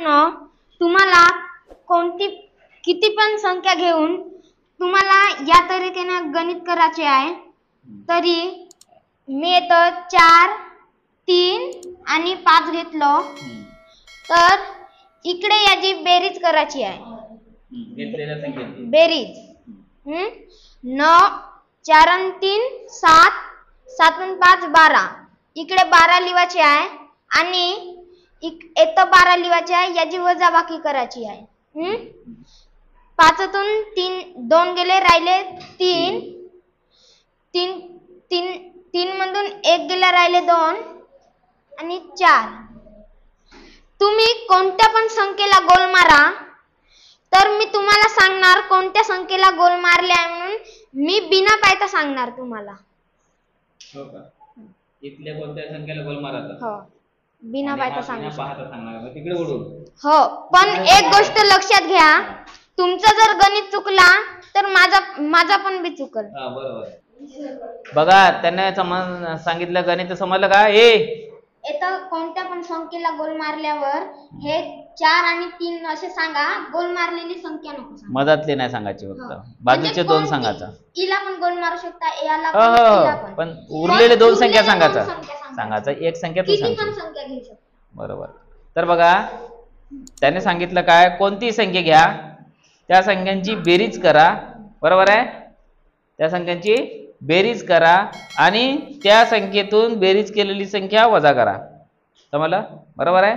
तुम्हाला कोणती किती पण संख्या घेऊन तुम्हाला या तरीकेने गणित करायचे आहे, तरी मी इथं 4, 3 आणि 5 घेतलो, तर इकडे याची बेरीज करायची आहे. बेरीज 9, 4 आणि 3 7, 7 आणि 5 12. इकडे 12 लिहायचे आहे आणि इथं 12 लिहायचे आहे. याची वजाबाकी करायची आहे. 5तून 2 गेले, राहिले 3. 3 मधून 1 गेला, राहिले 2 आणि 4. तुम्ही कोणत्या पण संख्येला गोल मारा, तर मी तुम्हाला सांगणार कोणत्या संख्येला गोल मारले आहे म्हणून. मी बिना पाहता सांगणार तुम्हाला. हो का? इथल्या कोणत्या संख्येला गोल मारायचा? हो, बिना पाहता सांगणार. तिकडे ओढून. हो, पण एक गोष्ट लक्षात घ्या, तुमचं जर गणित चुकला तर माझा पण बी चुकल. हा, बरोबर. बघा, त्याने सांगितलं गणित समजलं का? इथं कोणत्या पण संख्येला गोल मारल्यावर हे 4 आणि 3 असे सांगा, गोल मारलेली संख्या नको सांगा. मधातले नाही सांगायचे, फक्त बाजूचे 2 सांगायचा. इला पण गोल मारू शकता, याला पण, इला पण. पण उरलेले 2 संख्या सांगायचा. एक संख्या तू सांग. किती पण संख्या घेऊ शकता. बरोबर. तर बघा, त्याने सांगितलं काय, कोणती संख्या घ्या, त्या संख्यांची बेरीज करा. बरोबर आहे? त्या संख्यांची बेरीज करा आणि त्या संख्येतून बेरीज केलेली संख्या वजा करा. समजलं? बरोबर आहे?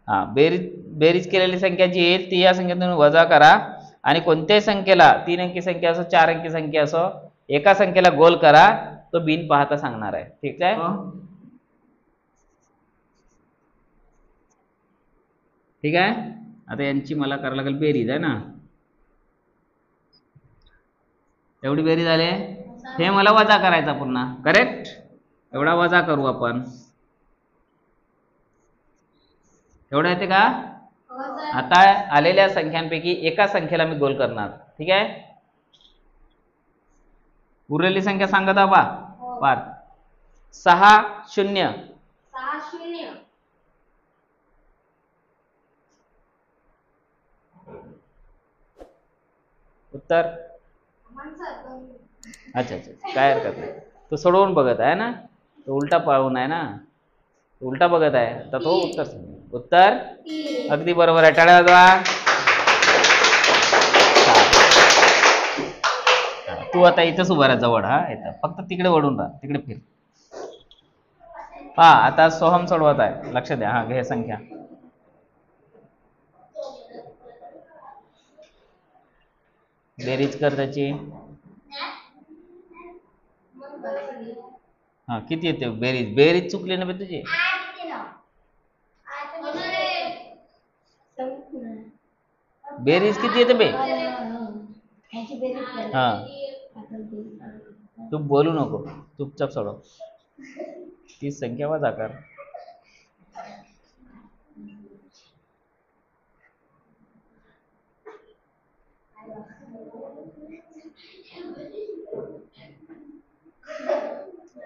हा, बेरीज केलेली संख्या जी येईल ती या संख्येतून वजा करा आणि कोणत्याही संख्येला 3 अंकी संख्या असो, 4 अंकी संख्या असो, एका संख्येला गोल करा. तो बिन पाहता सांगणार आहे. ठीक आहे? ठीक आहे. आता यांची मला करायला लागेल बेरीज, आहे ना? एवढी बेरीज झाली, हे मला वजा करायचा पुन्हा. करेक्ट? एवढा वजा करू आपण. एवढं येते का? आता आलेल्या संख्यांपैकी एका संख्येला मी गोल करणार. ठीक आहे? उरलेली संख्या सांगत आबा. 6 0. उत्तर? अच्छा, काय हरकत नाही. तो सोडवून बघत आहे ना, तो उलटा पाहून आहे ना, उलटा बघत आहे, तर तो उत्तर अगदी बरोबर आहे. टाळ्या वाजवा. तू आता इथंच उभा राहा जवळ. हा, येतं फक्त तिकडे वळून राहा, तिकडे फिर. हा, आता सोहम सोडवत आहे. लक्ष द्या. हा, घे संख्या. बेरीज कर त्याची. हा, किती येते बेरीज चुकली ना बे तुझी. बेरीज किती येते बे? हा, तू बोलू नको, चुपचाप सोडव. ती संख्या वजा कर.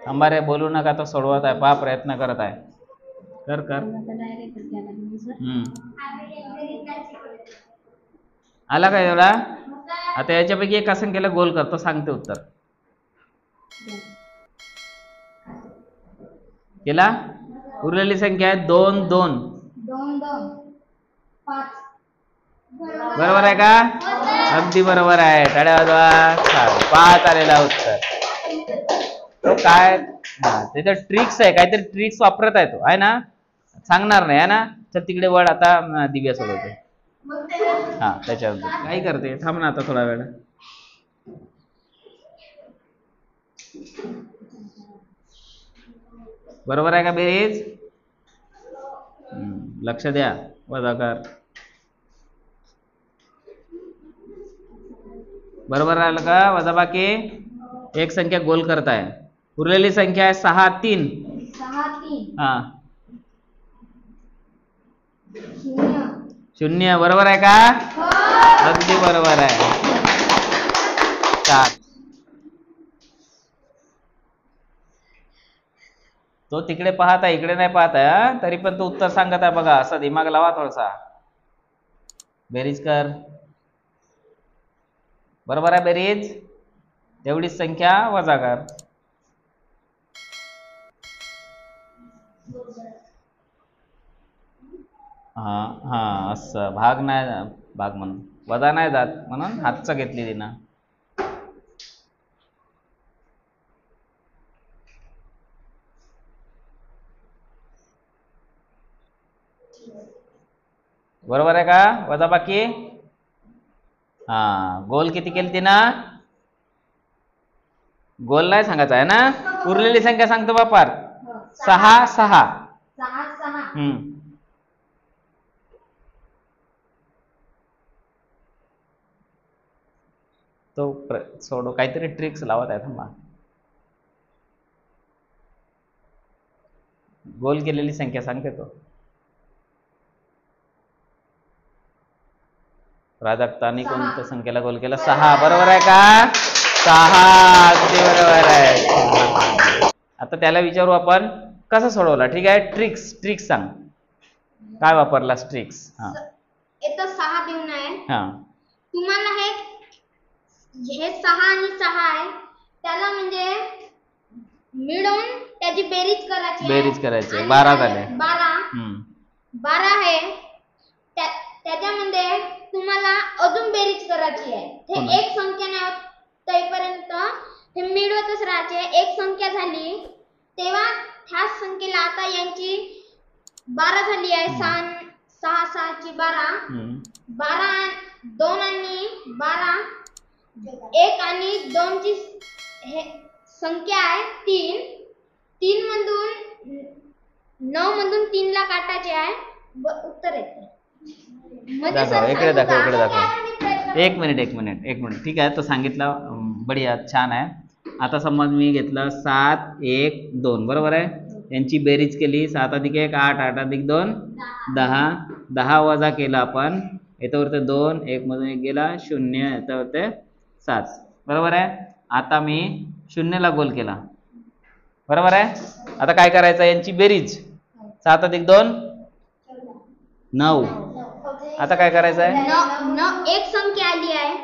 अंबारे बोलू नका, तो सोडवत आहे. पहा, प्रयत्न करत आहे. कर. आला काय एवढा? आता याच्यापैकी एका संख्येला गोल करतो, सांगते उत्तर. केला? उरलेली संख्या आहे 2 2. बरोबर आहे का? अगदी बरोबर आहे. टाळ्या वाजवा. 5 आलेला उत्तर. तो काय, त्याच्या ट्रिक्स आहे, काहीतरी ट्रिक्स वापरत आहे तो, आहे ना? सांगणार नाही, आहे ना? तर तिकडे वळ. आता दिव्या सोडवते. हा, त्याच्याबद्दल काय करते, थांब ना आता थोडा वेळ. बरोबर आहे का बेरीज? लक्ष द्या. वजा कर. बरोबर राहिलं का? वजा बाकी एक संख्या गोल करताय. उरलेली संख्या आहे 6 3. हा, 0. बरोबर आहे का? अगदी बरोबर आहे. 4. तो तिकडे पाहत आहे, इकडे नाही पाहत आहे. तरी पण तो उत्तर सांगत आहे. बघा, असा दिमाग लावा थोडासा. बेरीज कर. बरोबर आहे बेरीज. तेवढीच संख्या वजा कर. हा हा असं भाग नाही, भाग म्हणून वजा नाही जात म्हणून हातचं घेतली तिनं. बरोबर आहे का? वजा बाकी. हा गोल किती केली तिनं? गोल नाही सांगायचं आहे ना, उरलेली संख्या सांगतो बापार. 6 6. तो सोडो, काहीतरी ट्रिक्स लावत आहे थांबा. गोल केलेली संख्या सांगते तो. प्राजक्तानी कोणत्या संख्येला गोल केला? 6. बरोबर आहे का? 6 अगदी बरोबर आहे. आता त्याला विचारू आपण कसं सोडवला. ठीक आहे, ट्रिक्स सांग. काय वापरलास ट्रिक्स? हा इथं 6 देऊन आहे. हा तुम्हाला हे 6 आणि 6 आहे, त्याला म्हणजे मिळून त्याची बेरीज करायची. बेरीज करायची. 12 झाले. 12 आहे. त्याच्यामध्ये तुम्हाला अजून बेरीज करायची आहे. हे एक संख्या नाही तोपर्यंत हे मिळवतच राहायचे. एक संख्या झाली तेव्हा ह्याच संख्येला आता यांची 12 झाली आहे. 6 6 ची 12. 12 2 आणि 12 1 आणि 2 ची हे संख्या आहे 3. 3 मधून 9 मधून 3 ला काटायचे आहे. उत्तर येते. दाखव इकडे, दाखव. एक मिनिट. ठीक आहे, तो सांगितलं. बढिया, छान आहे. आता समज मी घेतलं 7 1 2. बरोबर आहे. यांची बेरीज केली. 7 अधिक 1 8, 8 अधिक 2 10. 10 वजा केला आपण. याच्यावरती 2, 1 मधून 1 गेला 0, याच्यावरती 7. बरोबर आहे. आता मी 0 ला गोल केला. बरोबर आहे. आता काय करायचं? यांची बेरीज 7 अधिक 2 9. आता काय करायचं आहे? एक संख्या आली आहे.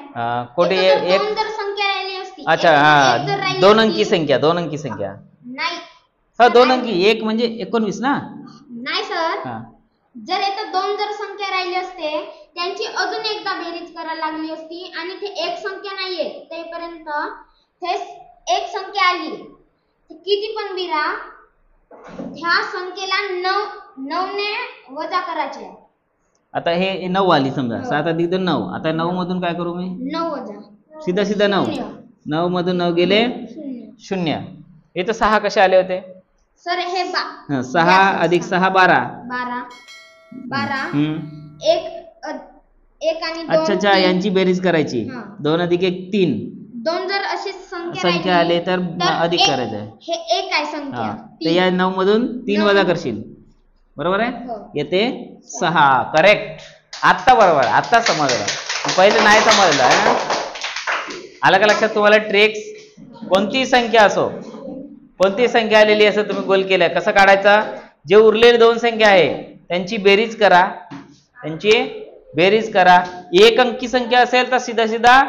कोटी एक जर संख्या आली असती. अच्छा हा, 2 अंकी संख्या. नाही. हा 2 अंकी. 1 म्हणजे 19 ना? नाही सर. जर इथं 2 जर संख्या राहिली असते, त्यांची अजून एकदा बेरीज करायला लागली असती आणि ते एक संख्या नाहीये तेपर्यंत हे एक संख्या आली. किती पण बिरा ह्या संख्येला 9 ने वजा करायचे आहे. आता हे 9 आली समजा. 7 अधिक 2 9. आता 9 मधून काय करू मी? 9 वजा. सीधा 9. 9 मधून 9 गेले 0. हे तर 6 कसे आले होते सर? हे 6 अधिक 6 12. 12 एक आणि 2. अच्छा, यांची बेरीज करायची. 2 अधिक 1 3. 2 जर अशी संख्या आले तर अधिक करायचं आहे. हे एक आहे संख्या. तर या 9 मधून 3 वजा करशील. बरोबर आहे. येते 6. करेक्ट. आत्ता बरोबर. आत्ता समजलं. पहिले नाही समजलं आहे ना. आलं का लक्षात तुम्हाला? ट्रिक्स. कोणती संख्या असो, कोणती संख्या आलेली असो, तुम्ही गोल केलाय कसं काढायचा? जे उरलेली 2 संख्या आहे त्यांची बेरीज करा. एक अंकी संख्या असेल तर सीधा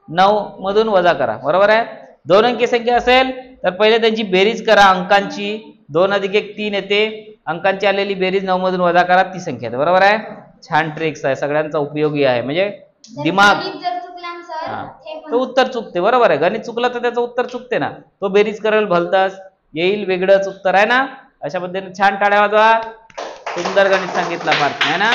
9 मधून वजा करा. बरोबर आहे. 2 अंकी संख्या असेल तर पहिले त्यांची बेरीज करा अंकांची. 2 अधिक 1 3 येते. अंकांची आलेली बेरीज 9 मधून वजा करा, ती संख्या येते. बरोबर आहे. छान ट्रिक्स आहे, सगळ्यांचा उपयोगी आहे. म्हणजे दिमाग तो उत्तर चुकते. बरोबर आहे. गणित चुकलं तर त्याचं उत्तर चुकते ना. तो बेरीज करेल भलताच येईल वेगळंच उत्तर आहे ना. अशा पद्धतीने छान टाळ्या वाजवा. सुंदर गणित सांगितला पार्थ आहे ना.